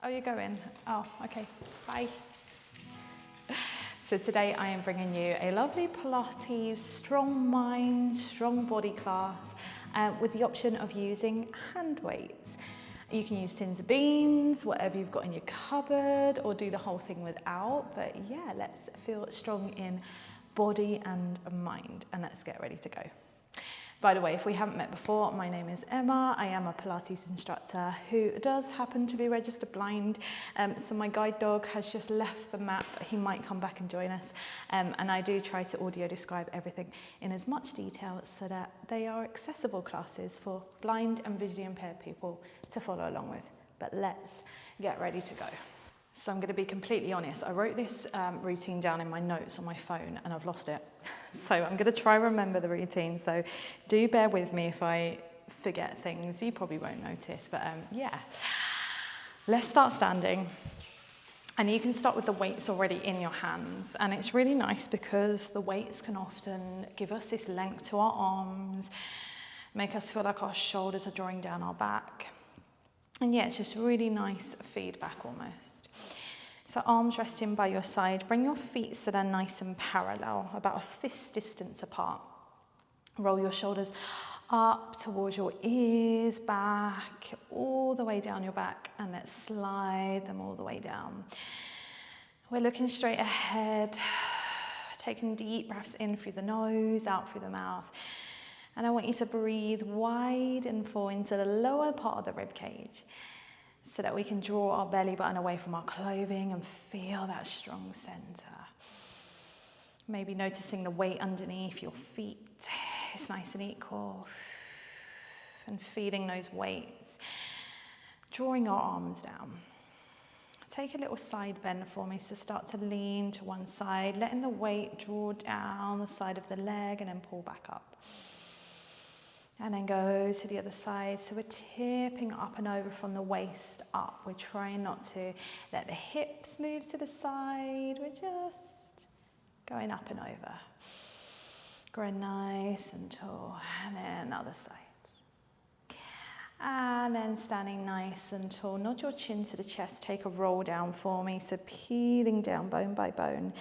Oh, you're going? Oh, okay, bye. So today I am bringing you a lovely Pilates, strong mind, strong body class with the option of using hand weights. You can use tins of beans, whatever you've got in your cupboard, or do the whole thing without. But yeah, let's feel strong in body and mind, and let's get ready to go. By the way, if we haven't met before, my name is Emma. I am a Pilates instructor who does happen to be registered blind. So my guide dog has just left the mat, but he might come back and join us. And I do try to audio describe everything in as much detail so that they are accessible classes for blind and visually impaired people to follow along with. But let's get ready to go. So I'm going to be completely honest. I wrote this routine down in my notes on my phone and I've lost it. So I'm going to try and remember the routine. So do bear with me if I forget things. You probably won't notice, but yeah. Let's start standing. And you can start with the weights already in your hands. And it's really nice because the weights can often give us this length to our arms, make us feel like our shoulders are drawing down our back. And yeah, it's just really nice feedback almost. So arms resting by your side, bring your feet so they're nice and parallel, about a fist distance apart. Roll your shoulders up towards your ears, back, all the way down your back, and let's slide them all the way down. We're looking straight ahead, taking deep breaths in through the nose, out through the mouth. And I want you to breathe wide and full into the lower part of the rib cage, so that we can draw our belly button away from our clothing and feel that strong center. Maybe noticing the weight underneath your feet. It's nice and equal. And feeling those weights. Drawing our arms down. Take a little side bend for me, so start to lean to one side, letting the weight draw down the side of the leg and then pull back up. And then go to the other side. So we're tipping up and over from the waist up. We're trying not to let the hips move to the side. We're just going up and over. Growing nice and tall. And then other side. And then standing nice and tall. Nod your chin to the chest. Take a roll down for me. So peeling down bone by bone.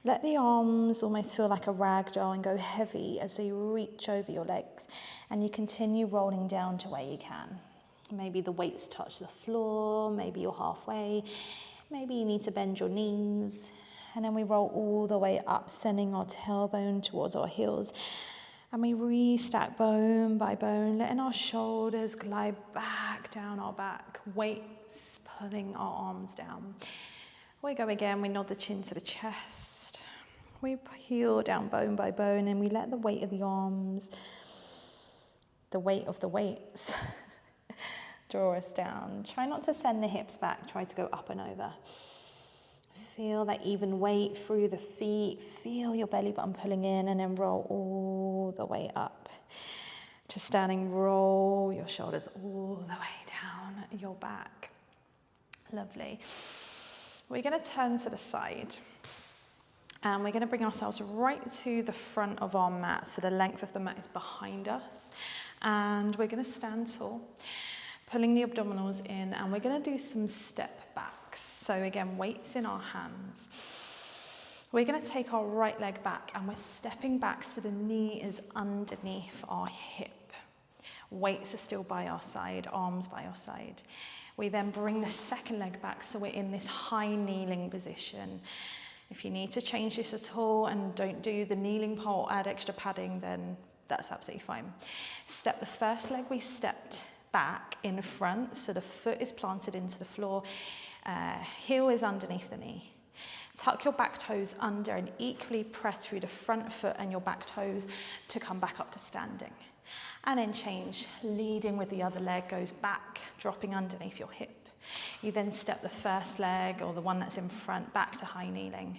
Let the arms almost feel like a rag doll and go heavy as they reach over your legs. And you continue rolling down to where you can. Maybe the weights touch the floor, maybe you're halfway, maybe you need to bend your knees. And then we roll all the way up, sending our tailbone towards our heels. And we restack bone by bone, letting our shoulders glide back down our back, weights pulling our arms down. We go again, we nod the chin to the chest. We peel down bone by bone and we let the weight of the arms, the weight of the weights, draw us down. Try not to send the hips back, try to go up and over. Feel that even weight through the feet, feel your belly button pulling in and then roll all the way up. To standing, roll your shoulders all the way down your back. Lovely. We're going to turn to the side. And we're going to bring ourselves right to the front of our mat, so the length of the mat is behind us. And we're going to stand tall, pulling the abdominals in, and we're going to do some step backs. So again, weights in our hands. We're going to take our right leg back, and we're stepping back so the knee is underneath our hip. Weights are still by our side, arms by our side. We then bring the second leg back, so we're in this high kneeling position. If you need to change this at all and don't do the kneeling part, add extra padding, then that's absolutely fine. Step the first leg, we stepped back in front, so the foot is planted into the floor, heel is underneath the knee. Tuck your back toes under and equally press through the front foot and your back toes to come back up to standing. And then change, leading with the other leg, goes back, dropping underneath your hip. You then step the first leg, or the one that's in front, back to high kneeling.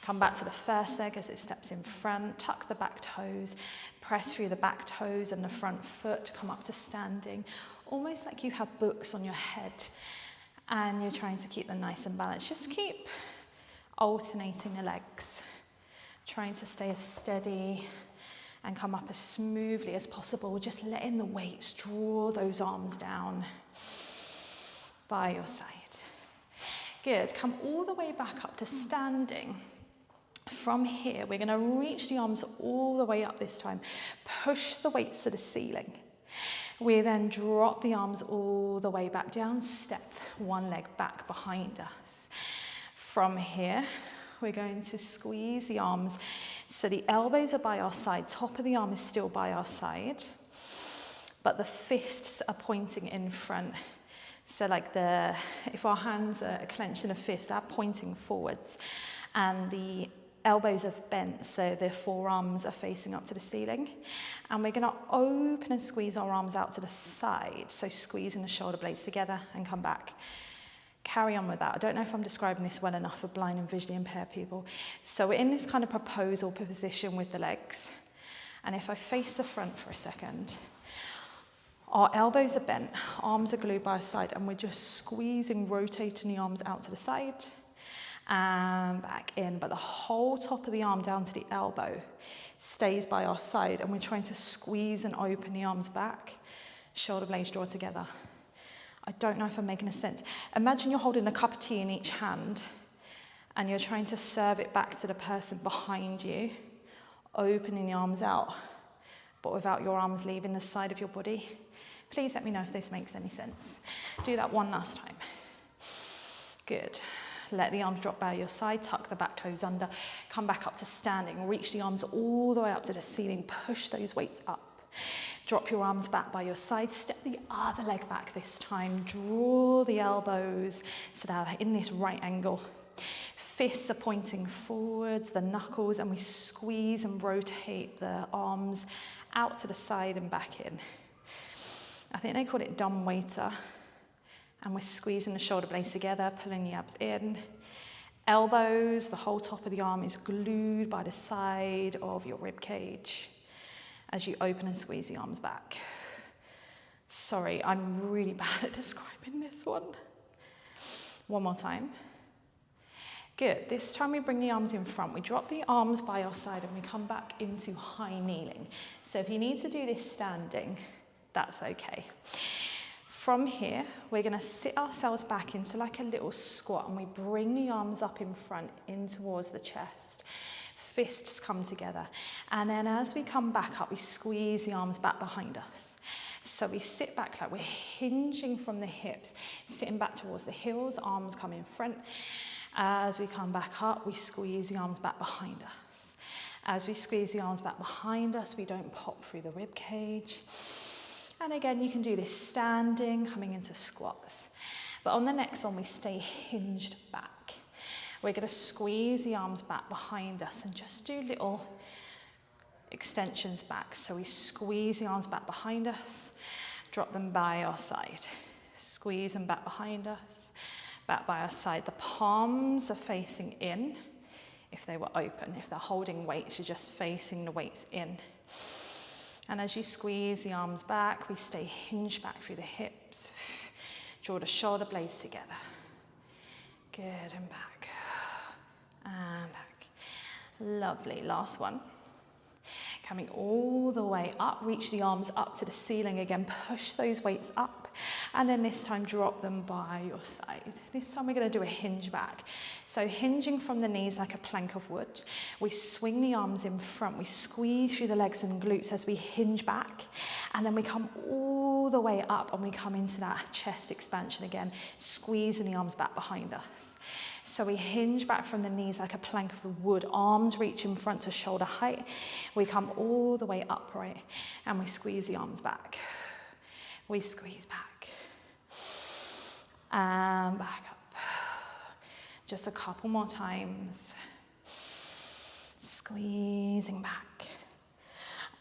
Come back to the first leg as it steps in front, tuck the back toes, press through the back toes and the front foot, come up to standing, almost like you have books on your head and you're trying to keep them nice and balanced. Just keep alternating the legs, trying to stay as steady and come up as smoothly as possible, just letting the weights draw those arms down by your side. Good, come all the way back up to standing. From here, we're gonna reach the arms all the way up this time. Push the weights to the ceiling. We then drop the arms all the way back down, step one leg back behind us. From here, we're going to squeeze the arms so the elbows are by our side, top of the arm is still by our side, but the fists are pointing in front. So like if our hands are clenched in a fist, they're pointing forwards, and the elbows are bent, so the forearms are facing up to the ceiling. And we're gonna open and squeeze our arms out to the side, so squeezing the shoulder blades together and come back. Carry on with that. I don't know if I'm describing this well enough for blind and visually impaired people. So we're in this kind of proposal position with the legs. And if I face the front for a second, our elbows are bent, arms are glued by our side, and we're just squeezing, rotating the arms out to the side and back in, but the whole top of the arm down to the elbow stays by our side, and we're trying to squeeze and open the arms back, shoulder blades draw together. I don't know if I'm making a sense. Imagine you're holding a cup of tea in each hand and you're trying to serve it back to the person behind you, opening the arms out, but without your arms leaving the side of your body. Please let me know if this makes any sense. Do that one last time. Good. Let the arms drop by your side, tuck the back toes under, come back up to standing, reach the arms all the way up to the ceiling, push those weights up. Drop your arms back by your side, step the other leg back this time, draw the elbows so they're in this right angle. Fists are pointing forwards, the knuckles, and we squeeze and rotate the arms out to the side and back in. I think they call it dumb waiter. And we're squeezing the shoulder blades together, pulling the abs in. Elbows, the whole top of the arm is glued by the side of your rib cage as you open and squeeze the arms back. Sorry, I'm really bad at describing this one. One more time. Good, this time we bring the arms in front. We drop the arms by our side and we come back into high kneeling. So if you need to do this standing, that's okay. From here, we're gonna sit ourselves back into like a little squat, and we bring the arms up in front in towards the chest. Fists come together. And then as we come back up, we squeeze the arms back behind us. So we sit back like we're hinging from the hips, sitting back towards the heels, arms come in front. As we come back up, we squeeze the arms back behind us. As we squeeze the arms back behind us, we don't pop through the rib cage. And again, you can do this standing, coming into squats. But on the next one, we stay hinged back. We're going to squeeze the arms back behind us and just do little extensions back. So we squeeze the arms back behind us, drop them by our side. Squeeze them back behind us, back by our side. The palms are facing in if they were open. If they're holding weights, you're just facing the weights in. And as you squeeze the arms back, we stay hinged back through the hips. Draw the shoulder blades together. Good, and back. And back. Lovely, last one. Coming all the way up, reach the arms up to the ceiling again, push those weights up, and then this time drop them by your side. This time we're going to do a hinge back. So hinging from the knees like a plank of wood, we swing the arms in front, we squeeze through the legs and glutes as we hinge back, and then we come all the way up and we come into that chest expansion again, squeezing the arms back behind us. So we hinge back from the knees like a plank of wood, arms reach in front to shoulder height. We come all the way upright and we squeeze the arms back. We squeeze back and back up. Just a couple more times. Squeezing back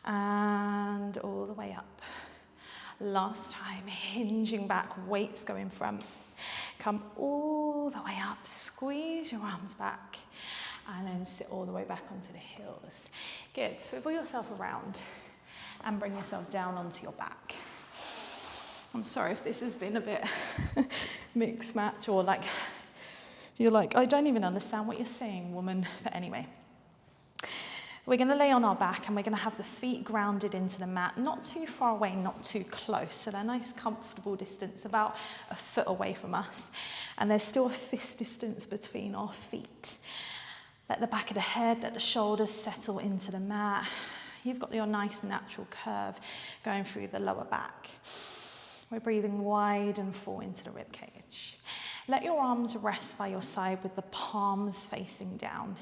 and all the way up. Last time, hinging back, weights go in front. Come all the way up, squeeze your arms back, and then sit all the way back onto the heels. Good, swivel yourself around and bring yourself down onto your back. I'm sorry if this has been a bit mixed match, or like, you're like, I don't even understand what you're saying, woman, but anyway. We're going to lay on our back and we're going to have the feet grounded into the mat, not too far away, not too close. So they're a nice comfortable distance, about a foot away from us. And there's still a fist distance between our feet. Let the back of the head, let the shoulders settle into the mat. You've got your nice natural curve going through the lower back. We're breathing wide and full into the rib cage. Let your arms rest by your side with the palms facing down.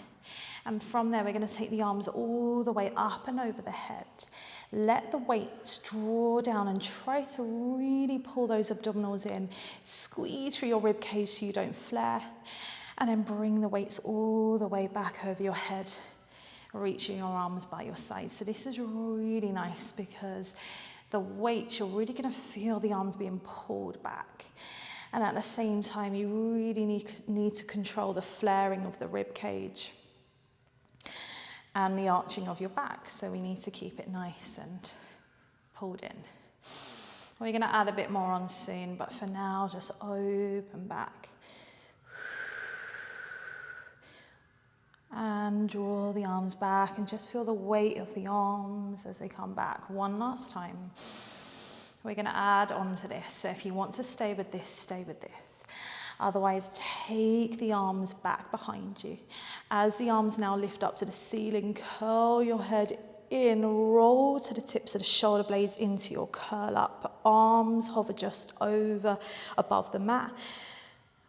And from there, we're going to take the arms all the way up and over the head. Let the weights draw down and try to really pull those abdominals in. Squeeze through your rib cage so you don't flare. And then bring the weights all the way back over your head, reaching your arms by your side. So this is really nice because the weights, you're really going to feel the arms being pulled back. And at the same time, you really need to control the flaring of the rib cage and the arching of your back. So we need to keep it nice and pulled in. We're going to add a bit more on soon, but for now, just open back. And draw the arms back and just feel the weight of the arms as they come back. One last time. We're going to add on to this. So if you want to stay with this, stay with this. Otherwise, take the arms back behind you. As the arms now lift up to the ceiling, curl your head in, roll to the tips of the shoulder blades into your curl up. Arms hover just above the mat.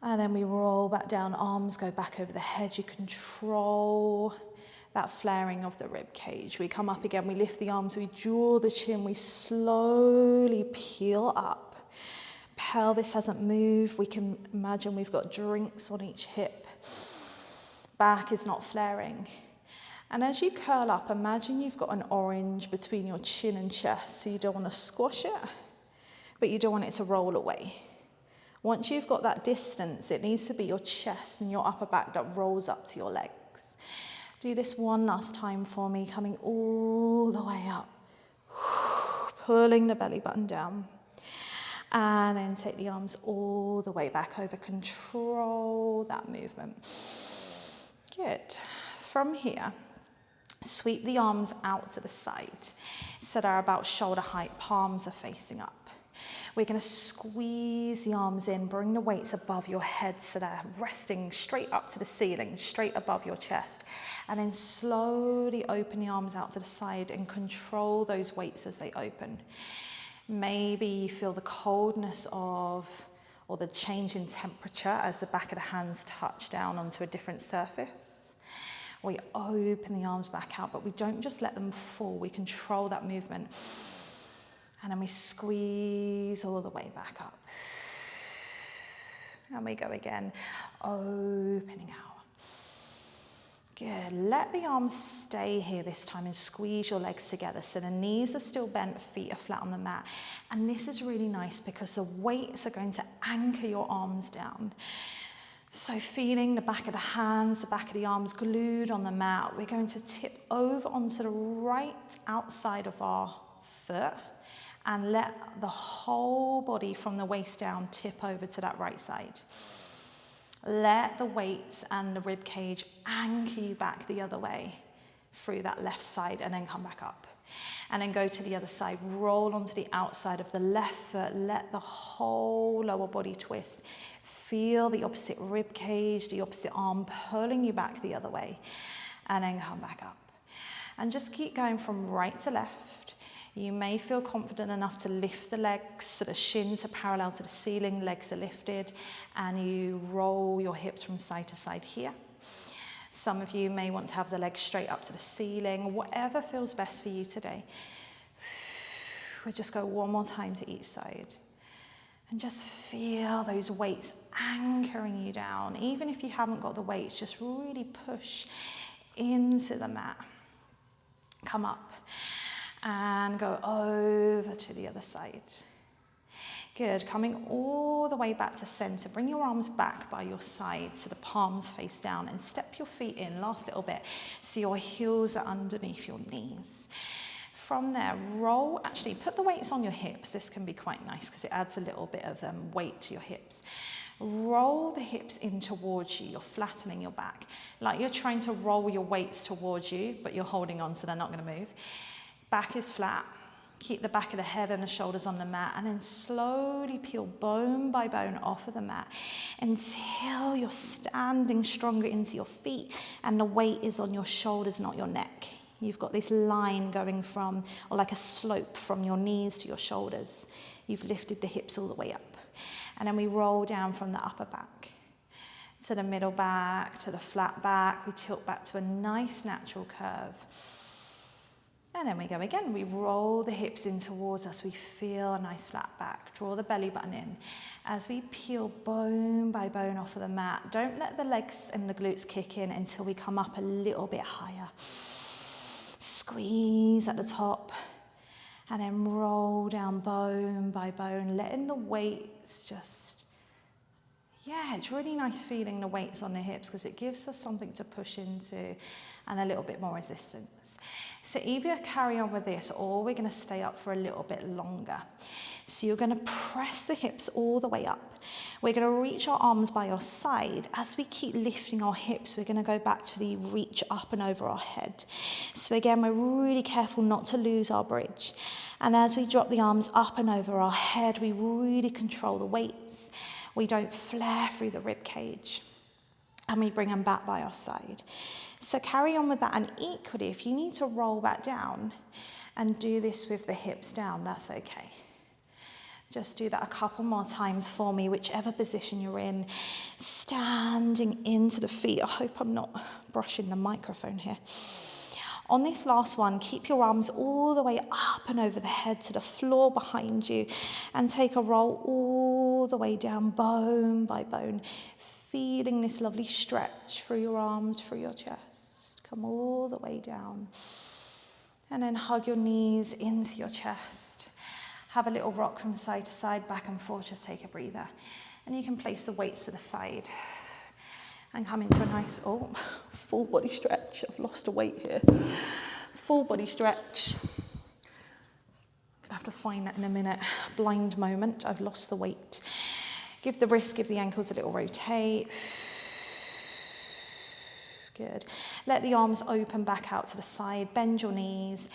And then we roll back down, arms go back over the head. You control that flaring of the rib cage. We come up again, we lift the arms, we draw the chin, we slowly peel up. Pelvis hasn't moved. We can imagine we've got drinks on each hip. Back is not flaring. And as you curl up, imagine you've got an orange between your chin and chest. So you don't want to squash it, but you don't want it to roll away. Once you've got that distance, it needs to be your chest and your upper back that rolls up to your legs. Do this one last time for me, coming all the way up. Pulling the belly button down. And then take the arms all the way back over. Control that movement. Good. From here, sweep the arms out to the side. So they're about shoulder height, palms are facing up. We're going to squeeze the arms in, bring the weights above your head so they're resting straight up to the ceiling, straight above your chest. And then slowly open the arms out to the side and control those weights as they open. Maybe you feel the coldness or the change in temperature as the back of the hands touch down onto a different surface. We open the arms back out, but we don't just let them fall. We control that movement. And then we squeeze all the way back up. And we go again, opening out. Good. Let the arms stay here this time and squeeze your legs together so the knees are still bent, feet are flat on the mat. And this is really nice because the weights are going to anchor your arms down. So feeling the back of the hands, the back of the arms glued on the mat, we're going to tip over onto the right outside of our foot and let the whole body from the waist down tip over to that right side. Let the weights and the rib cage anchor you back the other way through that left side and then come back up. And then go to the other side, roll onto the outside of the left foot, let the whole lower body twist. Feel the opposite rib cage, the opposite arm pulling you back the other way, and then come back up. And just keep going from right to left. You may feel confident enough to lift the legs so the shins are parallel to the ceiling, legs are lifted, and you roll your hips from side to side here. Some of you may want to have the legs straight up to the ceiling, whatever feels best for you today. We'll just go one more time to each side. And just feel those weights anchoring you down. Even if you haven't got the weights, just really push into the mat. Come up and go over to the other side. Good, coming all the way back to center. Bring your arms back by your side so the palms face down and step your feet in, last little bit, so your heels are underneath your knees. From there, roll, actually put the weights on your hips. This can be quite nice because it adds a little bit of weight to your hips. Roll the hips in towards you. You're flattening your back. Like you're trying to roll your weights towards you, but you're holding on so they're not going to move. Back is flat. Keep the back of the head and the shoulders on the mat, and then slowly peel bone by bone off of the mat until you're standing stronger into your feet and the weight is on your shoulders, not your neck. You've got this line going from, or like a slope from your knees to your shoulders. You've lifted the hips all the way up. And then we roll down from the upper back to the middle back, to the flat back. We tilt back to a nice natural curve. And then we go again. We roll the hips in towards us. We feel a nice flat back. Draw the belly button in. As we peel bone by bone off of the mat, don't let the legs and the glutes kick in until we come up a little bit higher. Squeeze at the top. And then roll down bone by bone, letting the weights just, yeah, it's really nice feeling the weights on the hips because it gives us something to push into and a little bit more resistance. So either carry on with this or we're going to stay up for a little bit longer. So you're going to press the hips all the way up. We're going to reach our arms by your side. As we keep lifting our hips, we're going to go back to the reach up and over our head. So again, we're really careful not to lose our bridge. And as we drop the arms up and over our head, we really control the weights. We don't flare through the rib cage. And we bring them back by our side. So carry on with that. And equally, if you need to roll back down and do this with the hips down, that's okay. Just do that a couple more times for me, whichever position you're in. Standing into the feet. I hope I'm not brushing the microphone here. On this last one, keep your arms all the way up and over the head to the floor behind you and take a roll all the way down, bone by bone, feeling this lovely stretch through your arms, through your chest. Come all the way down. And then hug your knees into your chest. Have a little rock from side to side, back and forth, just take a breather. And you can place the weights to the side and come into a nice, full body stretch. I've lost a weight here. Full body stretch. I'm gonna have to find that in a minute. Blind moment, I've lost the weight. Give the wrists, give the ankles a little rotate. Good. Let the arms open back out to the side, bend your knees.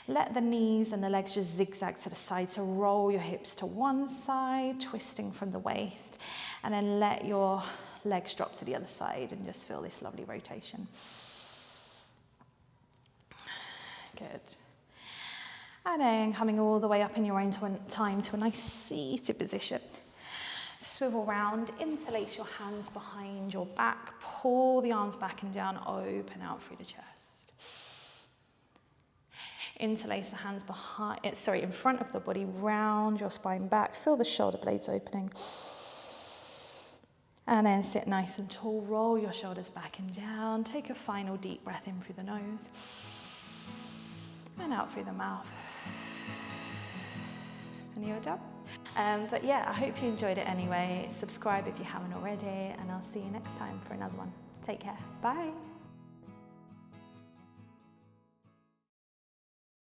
Let the knees and the legs just zigzag to the side. So roll your hips to one side, twisting from the waist, and then let your legs drop to the other side and just feel this lovely rotation. Good. And then coming all the way up in your own time to a nice seated position. Swivel round, interlace your hands behind your back, pull the arms back and down, open out through the chest. Interlace the hands in front of the body, round your spine back, feel the shoulder blades opening. And then sit nice and tall, roll your shoulders back and down, take a final deep breath in through the nose and out through the mouth. And you're done. But yeah, I hope you enjoyed it anyway. Subscribe if you haven't already, and I'll see you next time for another one. Take care. Bye.